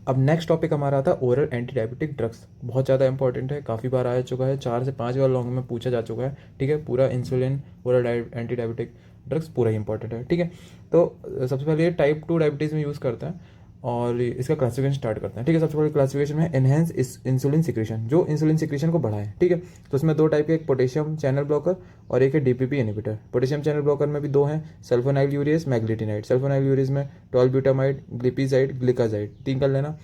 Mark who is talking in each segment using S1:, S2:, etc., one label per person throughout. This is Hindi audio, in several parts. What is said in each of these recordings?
S1: अब नेक्स्ट टॉपिक हमारा आता है ओरल एंटी डायबिटिक ड्रग्स। बहुत ज़्यादा इंपॉर्टेंट है, काफ़ी बार आ चुका है, 4 से 5 बार लॉन्ग में पूछा जा चुका है। ठीक है, पूरा insulin oral anti diabetic drugs पूरा ही इंपॉर्टेंट है। ठीक है, तो सबसे पहले ये टाइप 2 डायबिटीज़ में यूज़ करते हैं और इसका क्लासिफिकेशन स्टार्ट करते हैं। ठीक है, सबसे पहले क्लासिफिकेशन में एनहेंस इंसुलिन सिक्रीशन, जो इंसुलिन सिक्रीशन को बढ़ाए। ठीक है, तो उसमें दो टाइप के, एक पोटेशियम चैनल ब्लॉकर और एक है DPP inhibitor. Potassium channel blocker में भी दो हैं, सल्फोनाइल यूरेज, मैग्लीटिनाइड। सल्फोनाइल यूरेज में टॉलब्यूटामाइड, ग्लिपिजाइड, ग्लिकाजाइड, 3 कर लेना।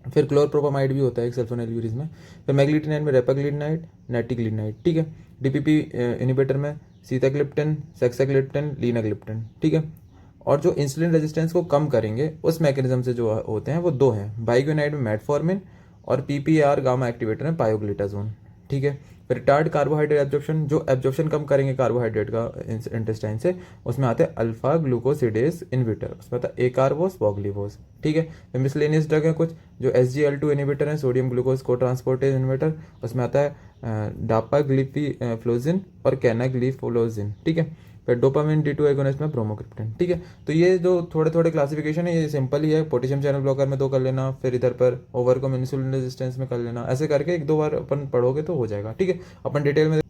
S1: फिर क्लोरप्रोपामाइड भी होता है एक सल्फोनाइल यूरेज में। फिर मैग्लीटिनाइड में रेपाग्लिनाइड, नेटिग्लिनाइड। ठीक है, डीपीपी इनहिबिटर में सीताग्लिप्टिन, सेक्साग्लिप्टिन, लीनाग्लिप्टिन। ठीक है, और जो इंसुलिन रेजिस्टेंस को कम करेंगे उस मैकेनिज्म से जो होते हैं वो दो हैं, बाइग्वेनाइड में मेटफॉर्मिन और पीपीआर गामा एक्टिवेटर में पायोग्लिटाजोन। ठीक है, फिर रिटार्ड कार्बोहाइड्रेट एब्जॉर्प्शन, जो एब्जॉर्प्शन कम करेंगे कार्बोहाइड्रेट का इंटेस्टाइन से, उसमें आते हैं अल्फा ग्लूकोसिडेस इनहिबिटर, उसमें आता है एकार्बोस वॉग्लिवोस। ठीक है, फिर मिसलेनियस ड्रग है कुछ, जो SGLT इनहिबिटर है, सोडियम ग्लूकोज को ट्रांसपोर्टेज इनहिबिटर, उसमें आता है डापाग्लिफ्लोजिन और कैनाग्लिफोलोजिन। ठीक है, फिर डोपामिन D2 एगोनिस्ट में ब्रोमोक्रिप्टन। ठीक है, तो ये जो थोड़े थोड़े क्लासिफिकेशन है ये सिंपल ही है। पोटेशियम चैनल ब्लॉकर में दो कर लेना, फिर इधर पर ओवरकम इंसुलिन रेजिस्टेंस में कर लेना, ऐसे करके एक दो बार अपन पढ़ोगे तो हो जाएगा। ठीक है, अपन डिटेल में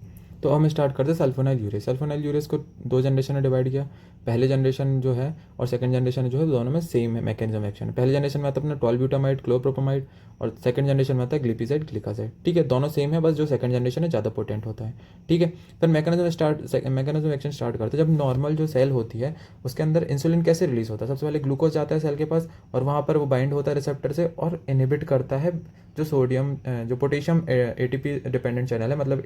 S1: तो हम स्टार्ट करते हैं सल्फोनाइल यूरेज। सल्फोनाइल यूरेज को दो जनरेशन में डिवाइड किया। पहले जनरेशन जो है और सेकंड जनरेशन जो है दोनों में सेम है मैकेनिज्म एक्शन। पहले जनरेशन में आता है अपना टॉलब्यूटामाइड, क्लोप्रोपामाइड, और सेकंड जनरेशन में आता है ग्लिपिजाइड, ग्लिकाजाइड। ठीक है, दोनों सेम है, बस जो सेकंड जनरेशन है ज़्यादा पोटेंट होता है। ठीक है, फिर मैकेनिज्म एक्शन स्टार्ट करते हैं। जब नॉर्मल जो सेल होती है उसके अंदर इंसुलिन कैसे रिलीज होता है, सबसे पहले ग्लूकोज जाता है सेल के पास और वहाँ पर वो बाइंड होता है रिसेप्टर से और इनहिबिट करता है जो सोडियम जो पोटेशियम ATP डिपेंडेंट चैनल है, मतलब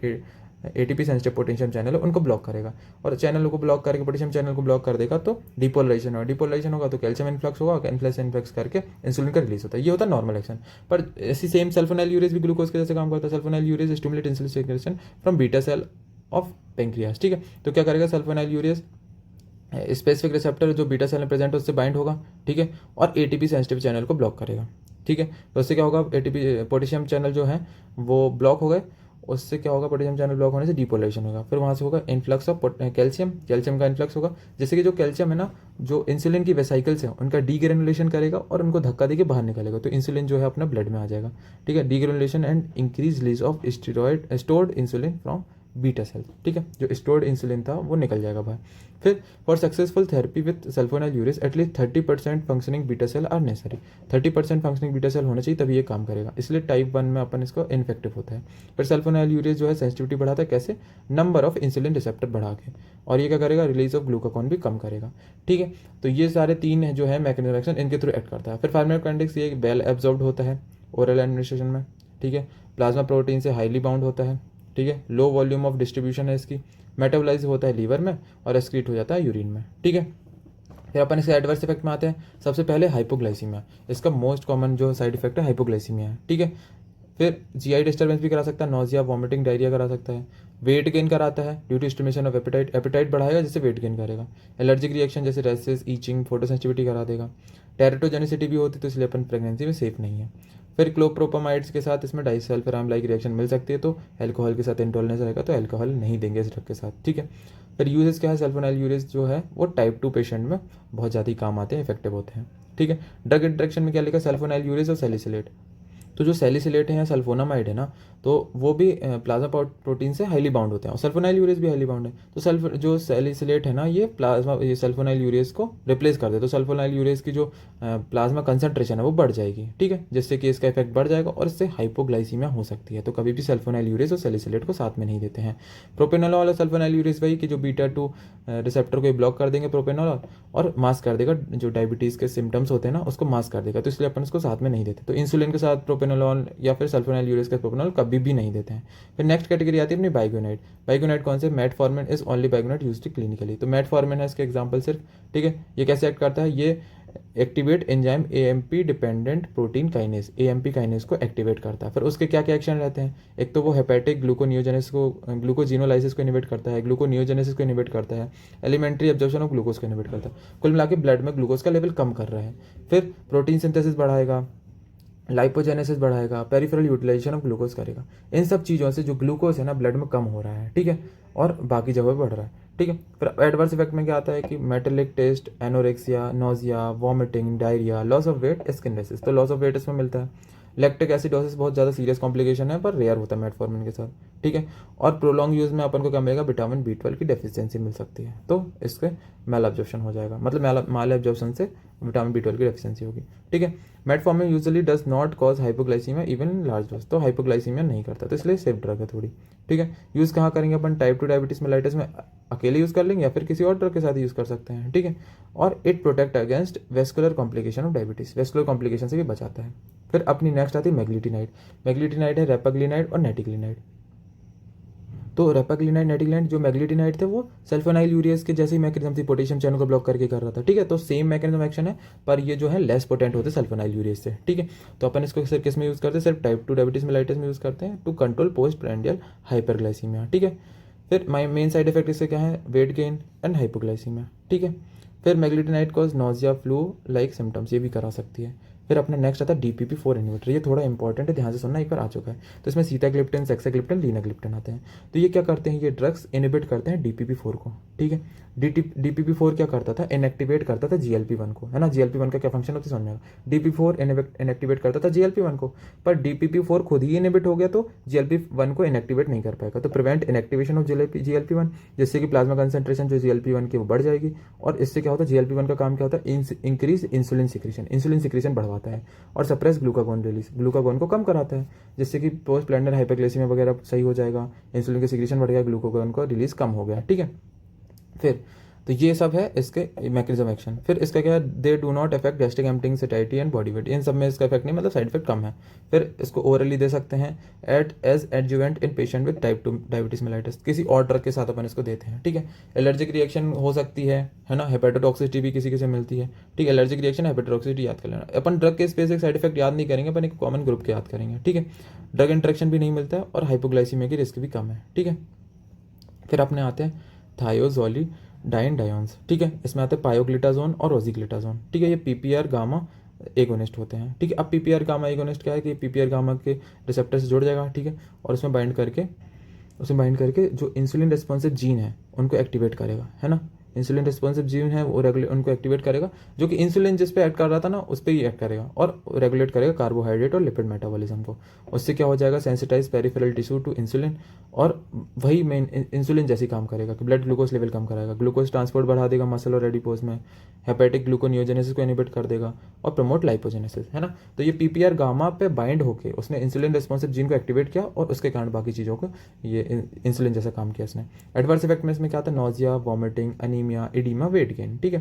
S1: ATP सेंसिटिव पोटेशियम चैनल है, उनको ब्लॉक करेगा। और चैनल को ब्लॉक करके पोटेशियम चैनल को ब्लॉक कर देगा तो डिपोलराइजेशन होगा। डिपोलराइजेशन होगा तो कैल्शियम इन्फ्लक्स होगा, कैल्शियम इन्फ्लक्स करके इंसुलिन का रिलीज होता है। ये होता है नॉर्मल एक्शन। पर ऐसी सेम सल्फोनाइल यूरेज भी ग्लूकोज के जैसे काम करता है। Sulfonylureas stimulate insulin secretion from beta cell of pancreas. ठीक है, तो क्या करेगा सल्फोनाइल यूरेज, स्पेसिफिक रिसेप्टर जो बीटा सेल में प्रेजेंट है उससे बाइंड होगा। ठीक है, और ATP सेंसिटिव चैनल को ब्लॉक करेगा। ठीक है, तो उससे क्या होगा, ATP पोटेशियम चैनल जो है वो ब्लॉक हो गए। उससे क्या होगा, पोटेशियम चैनल ब्लॉक होने से डिपोलराइजेशन होगा। फिर वहाँ से होगा इन्फ्लक्स ऑफ कैल्शियम, कैल्शियम का इन्फ्लक्स होगा। जैसे कि जो कैल्शियम है ना, जो इंसुलिन की वेसाइकल्स हैं उनका डीग्रेनुलेशन करेगा और उनको धक्का देके बाहर निकालेगा, तो इंसुलिन जो है अपना ब्लड में आ जाएगा। ठीक है, degranulation and increase release of steroid stored insulin from beta cell. ठीक है, जो स्टोर्ड इंसुलिन था वो निकल जाएगा बाहर। फिर for successful therapy with sulfonylureas at least 30% functioning beta cell are necessary. 30% functioning beta cell होना चाहिए तभी ये काम करेगा, इसलिए टाइप 1 में अपन इसको इनफेक्टिव होता है। फिर सल्फोनाइल यूरेज जो है सेंसिटिविटी बढ़ाता है, कैसे, नंबर ऑफ इंसुलिन रिसेप्टर बढ़ा के, और ये क्या करेगा, रिलीज ऑफ ग्लूकागॉन भी कम करेगा। ठीक है, तो ये सारे तीन है जो है मैकेनिज्म एक्शन, इनके थ्रू एक्ट करता है। फिर फार्माकोकाइनेटिक्स, ये वेल एब्जॉर्ब्ड होता है ओरल एडमिनिस्ट्रेशन में। ठीक है, प्लाज्मा प्रोटीन से हाईली बाउंड होता है। ठीक है, लो वॉल्यूम ऑफ डिस्ट्रीब्यूशन है इसकी, मेटाबोलाइज होता है लीवर में और एक्सक्रीट हो जाता है यूरिन में। ठीक है, फिर अपन इसके एडवर्स इफेक्ट में आते हैं। सबसे पहले हाइपोग्लाइसीमिया, इसका मोस्ट कॉमन जो साइड इफेक्ट है हाइपोग्लाइसीमिया है। ठीक है, फिर GI डिस्टर्बेंस भी करा सकता है, नोजिया, वॉमिटिंग, डायरिया करा सकता है। वेट गेन कराता है due to stimulation of appetite, appetite बढ़ाएगा जिससे वेट गेन करेगा। एलर्जिक रिएक्शन जैसे रेसेस, ईचिंग, फोटोसेंसिटिविटी करा देगा। टेरेटोजेनिसिटी भी होती है तो इसलिए अपन प्रेगनेंसी में सेफ नहीं है। फिर क्लोप्रोपामाइड्स के साथ इसमें डाइसल्फाराम लाइक रिएक्शन मिल सकती है, तो अल्कोहल के साथ इंटॉलरेंस रहेगा तो अल्कोहल नहीं देंगे इस ड्रग के साथ। ठीक है, फिर यूजेस क्या है, सल्फोनाइल यूरेज जो है वो टाइप 2 पेशेंट में बहुत ज़्यादा ही काम आते हैं, इफेक्टिव होते हैं। ठीक है, ड्रग इंट्रैक्शन में क्या लिखा, सल्फोनाइल यूरेज और सैलिसिलेट। तो जो सैलिसिलेट है या सल्फोनामाइड है ना, तो वो भी प्लाज्मा प्रोटीन से हाईली बाउंड होते हैं और सल्फोनाइल यूरेज भी हाईली बाउंड है। तो जो सैलिसिलेट है ना, ये सल्फोनाइल यूरेज को रिप्लेस कर दे, तो सल्फोनाइल यूरेज की जो प्लाज्मा कंसंट्रेशन है वो बढ़ जाएगी। ठीक है, जिससे कि इसका इफेक्ट बढ़ जाएगा और इससे हाइपोग्लाइसीमिया हो सकती है। तो कभी भी सल्फोनाइल यूरेज और सैलिसिलेट को साथ में नहीं देते हैं। प्रोपेनोलॉल और सल्फोनाइल यूरेज वही कि जो बीटा 2 रिसेप्टर को ब्लॉक कर देंगे प्रोपेनोलॉल, और मास्क कर देगा जो डायबिटीज़ के सिम्टम्स होते हैं ना उसको मास्क कर देगा, तो इसलिए अपन उसको साथ में नहीं देते। तो इंसुलिन के साथ प्रोपेनोलॉल या फिर सल्फोनाइल यूरेज का प्रोपेनोल कभी भी नहीं देते हैं। फिर नेक्स्ट कैटेगरी आती है अपनी बाइगोनाइड। बाइगोनाइड कौन से, metformin is only biguanide used clinically. तो मेटफॉर्मिन है इसके एग्जांपल सिर्फ। ठीक है, ये कैसे एक्ट करता है, ये activate enzyme AMP dependent protein kinase, AMP kinase को एक्टिवेट करता है। फिर उसके क्या क्या एक्शन रहते हैं, एक तो वो हेपेटिक ग्लूकोनियोजेनेसिस को, ग्लूकोजिनोलाइसिस को इनिबिट करता है, ग्लूकोनियोजेनेसिस को इनिबिट करता है, एलिमेंट्री एब्जॉर्प्शन ऑफ ग्लूकोज को इनिबिट करता है। कुल मिला के ब्लड में ग्लूकोज का लेवल कम कर रहा है। फिर प्रोटीन सिंथेसिस बढ़ाएगा, लाइपोजेनेसिस बढ़ाएगा, पेरिफेरल यूटिलाइजेशन ऑफ ग्लूकोज करेगा। इन सब चीज़ों से जो ग्लूकोज है ना ब्लड में कम हो रहा है। ठीक है, और बाकी जगह पे बढ़ रहा है। ठीक है। फिर एडवर्स इफेक्ट में क्या आता है कि metallic taste, anorexia, nausea, vomiting, diarrhoea, loss of weight, skin rashes. तो लॉस ऑफ वेट इसमें मिलता है। लैक्टिक एसिडोसिस बहुत ज़्यादा सीरियस कॉम्प्लिकेशन है पर रेयर होता है मेटफॉर्मिन के साथ, ठीक है। और प्रोलॉन्ग यूज़ में अपन को क्या मिलेगा, विटामिन B12 की डेफिशिएंसी मिल सकती है, तो इसके मैल एब्जॉर्प्शन हो जाएगा, मतलब माल एब्जॉर्प्शन से विटामिन B12 की डेफिशिएंसी होगी, ठीक है। Metformin usually does not cause hypoglycaemia even in large dose, तो हाइपोग्लाइसीमिया नहीं करता, तो इसलिए सेफ ड्रग है थोड़ी, ठीक है। यूज़ कहाँ करेंगे अपन, टाइप 2 डायबिटीज मेलाइटिस में अकेले यूज़ कर लेंगे या फिर किसी और ड्रग के साथ यूज़ कर सकते हैं, ठीक है। और it protect against vascular complication of diabetes, vascular complication से भी बचाता है। फिर अपनी नेक्स्ट आती है मैग्लिटिनाइड। मैग्लिटिनाइड है रेपाग्लिनाइड और नेटिग्लिनाइड। तो रेपाग्लिनाइड, नेटिग्लिनाइड, जो मैग्लिटिनाइड थे वो सल्फोनाइल यूरियस के जैसी मैकेनिज्म थी, पोटेशियम चैनल को ब्लॉक करके कर रहा था, ठीक है। तो सेम मैकेनिज्म एक्शन है पर ये जो है लेस पोटेंट होते सल्फोनाइल यूरियस से, ठीक है। तो अपन इसको सिर्फ किस में यूज़ करते हैं, सिर्फ टाइप 2 डायबिटीज मेलाइटिस में यूज़ करते हैं to control postprandial hyperglycaemia, ठीक है। फिर मेन साइड इफेक्ट इससे क्या है, वेट गेन एंड हाइपोग्लाइसीमिया, ठीक है। फिर meglitinide cause nausea, flu like symptoms, ये भी करा सकती है। फिर अपना नेक्स्ट आता है DPP-4 इन्हिबिटर। ये थोड़ा इंपॉर्टेंट है, ध्यान से सुनना, एक बार आ चुका है। तो इसमें सीटाग्लिप्टिन, सेक्साग्लिप्टिन, लीनाग्लिप्टिन आते हैं। तो ये क्या करते हैं, ये ड्रग्स इनहिबिट करते हैं DPP-4 को, ठीक है। DPP-4 क्या करता था, इनएक्टिवेट करता था GLP-1 को, है ना। GLP-1 का क्या फंक्शन होता है समझ में आएगा। DPP-4 इनएक्टिवेट करता था GLP-1 को, पर DPP-4 खुद ही इनहिबिट हो गया तो GLP-1 को इनएक्टिवेट नहीं कर पाएगा, तो प्रिवेंट इनएक्टिवेशन ऑफ GLP-1, जिससे कि प्लाज्मा कंसंट्रेशन जो GLP-1 की वो बढ़ जाएगी। और इससे क्या होता है, GLP-1 का काम क्या होता है, increase insulin secretion, insulin secretion बढ़वाता है और सप्रेस ग्लूकागोन रिलीज, ग्लूकागोन को कम कराता है, जिससे कि पोस्ट प्लैंडर हाइपरग्लाइसीमिया वगैरह सही हो जाएगा, इंसुलिन की सिक्रीशन बढ़ गया, ग्लूकागोन का रिलीज कम हो गया, ठीक है। फिर तो ये सब है इसके मैकेनिज्म एक्शन। फिर इसका क्या है, they do not effect gastric emptying, satisfaction and body weight, इन सब में इसका इफेक्ट नहीं, मतलब साइड इफेक्ट कम है। फिर इसको ओरली दे सकते हैं at as adjuvant in patient with type 2 diabetes mellitus, किसी और ड्रग के साथ अपन इसको देते हैं, ठीक है। एलर्जिक रिएक्शन हो सकती है ना, हेपेटोटॉक्सिसिटी भी किसी किसी मिलती है, ठीक है। एलर्जिक रिएक्शन, हेपेटोटॉक्सिसिटी याद कर लेना। अपन ड्रग के स्पेसिफिक साइड इफेक्ट याद नहीं करेंगे, अपन एक कॉमन ग्रुप के याद करेंगे, ठीक है। ड्रग इंट्रैक्शन भी नहीं मिलता है और हाइपोग्लाइसीमिया की रिस्क भी कम है, ठीक है। फिर अपने आते हैं थायोजोली डाइन डायोन्स, ठीक है। इसमें आते हैं पायोग्लिटाजोन और रोजीग्लिटाजोन, ठीक है। ये PPR गामा एगोनिस्ट होते हैं, ठीक है। अब PPR गामा एगोनिस्ट क्या है कि PPR गामा के रिसेप्टर से जुड़ जाएगा, ठीक है। और उसमें बाइंड करके जो इंसुलिन रिस्पॉन्सिव जीन है उनको एक्टिवेट करेगा, है ना। इंसुलिन रिस्पॉन्सिव जीन है वो उनको एक्टिवेट करेगा, जो कि इंसुलिन जिस पे एक्ट कर रहा था ना उस पर ही एक्ट करेगा और रेगुलेट करेगा कार्बोहाइड्रेट और लिपिड मेटाबॉलिज्म को। उससे क्या हो जाएगा, sensitize peripheral tissue to insulin, और वही मेन इंसुलिन जैसी काम करेगा कि ब्लड ग्लूकोज लेवल कम कराएगा, ग्लूकोज ट्रांसपोर्ट बढ़ा देगा मसल और एडिपोज में, हेपेटिक ग्लूकोनियोजेनेसिस को इनहिबिट कर देगा और प्रमोट लाइपोजेनेसिस, है ना। तो ये PPR गामा पे बाइंड होके उसने इंसुलिन रिस्पॉन्सिव जीन को एक्टिवेट किया और उसके कारण बाकी चीज़ों को ये इंसुलिन जैसा काम किया इसने। एडवर्स इफेक्ट में इसमें क्या आता है, nausea, vomiting, anaemia, oedema, weight gain, ठीक है।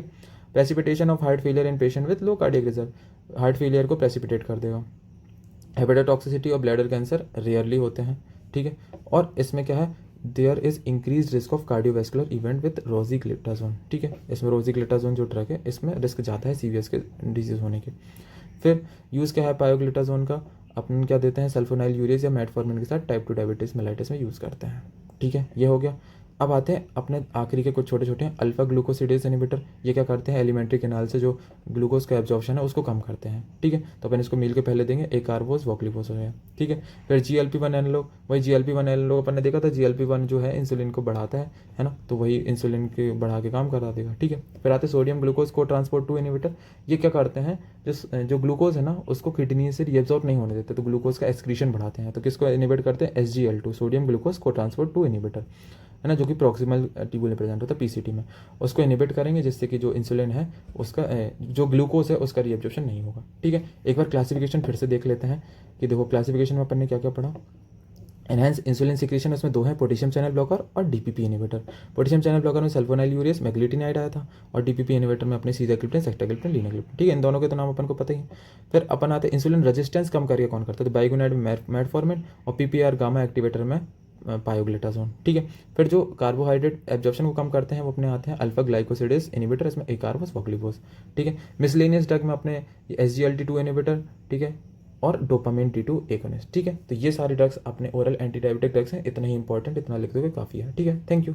S1: Precipitation of heart failure in patient with low cardiac reserve, heart failure को प्रेसिपिटेट कर देगा। हेपेटोटॉक्सिसिटी और ब्लैडर कैंसर रेयरली होते हैं, ठीक है। और इसमें क्या है, there is increase risk of cardiovascular event with rosiglitazone, ठीक है। इसमें रोजीग्लिटाजोन जो ड्रग है इसमें रिस्क ज़्यादा है सीवियस के डिजीज होने के। फिर यूज़ क्या है पायोग्लिटाजोन का, अपन क्या देते हैं, सल्फोनाइल यूरियस या मेटफॉर्मिन के साथ टाइप 2 डायबिटीज मेलाइटिस में यूज़ करते हैं, ठीक है। ये हो गया। अब आते हैं अपने आखिरी के कुछ छोटे छोटे हैं, अल्फा ग्लूकोसिडेज इनहिबिटर। ये क्या करते हैं, एलिमेंट्री कैनाल से जो ग्लूकोज का एब्जॉर्प्शन है उसको कम करते हैं, ठीक है। तो अपन इसको मील के पहले देंगे, एक कार्बोज वॉक्लिपोज हो गया, ठीक है। फिर GLP-1 एनालॉग, वही GLP-1 एनालॉग अपन ने देखा था, GLP-1 जो है इंसुलिन को बढ़ाता है ना, तो वही इंसुलिन के बढ़ा के काम करा देगा, ठीक है। फिर आते सोडियम ग्लूकोज को ट्रांसपोर्ट 2 इनहिबिटर। ये क्या करते हैं, जो ग्लूकोज है ना उसको किडनी से रीअब्जॉर्ब नहीं होने देते, तो ग्लूकोज का एक्सक्रीशन बढ़ाते हैं। तो किसको इनहिबिट करते हैं, SGL2, सोडियम ग्लूकोज को ट्रांसपोर्ट 2 इनहिबिटर, है ना, जो कि प्रॉक्सिमल ट्यूबुल में प्रेजेंट होता है PCT में। उसको इनहिबिट करेंगे जिससे कि जो इंसुलिन है उसका जो ग्लूकोज है उसका रीअब्जॉर्प्शन नहीं होगा, ठीक है। एक बार क्लासिफिकेशन फिर से देख लेते हैं कि देखो क्लासिफिकेशन में अपन ने क्या क्या पढ़ा। एनहांस इंसुलिन सिक्रीशन, उसमें दो हैं, पोटेशियम चैनल ब्लॉकर और DPP inhibitor. Potassium channel blocker में सल्फोनाइल यूरियस, मैग्लिटिनाइड आया था, और DPP इनहिबिटर में अपने सीटाग्लिप्टिन, सेक्टाग्लिप्टिन, लीनाग्लिप्टिन, ठीक है। इन दोनों के तो नाम अपन को पता ही है। फिर अपन आते हैं इंसुलिन रेजिस्टेंस कम करके कौन करता है, तो बाइगोनाइड में मेटफॉर्मिन और PPR गामा एक्टिवेटर में पायोग्लिटाजोन, ठीक है। फिर जो कार्बोहाइड्रेट एब्जॉर्प्शन को कम करते हैं वो अपने आते हैं अल्फा ग्लाइकोसिडेज इनहिबिटर, इसमें एकार्बोस वॉक्लिपोज, ठीक है। मिसलेनियस ड्रग में अपने SGLT2 इनहिबिटर, ठीक है, और डोपामिन T2 एगोनिस्ट, ठीक है। तो ये सारे ड्रग्स अपने ओरल एंटी डायबिटिक ड्रग्स हैं, इतना ही इंपॉर्टेंट, इतना लिख दोगे काफ़ी है, ठीक है। Thank you.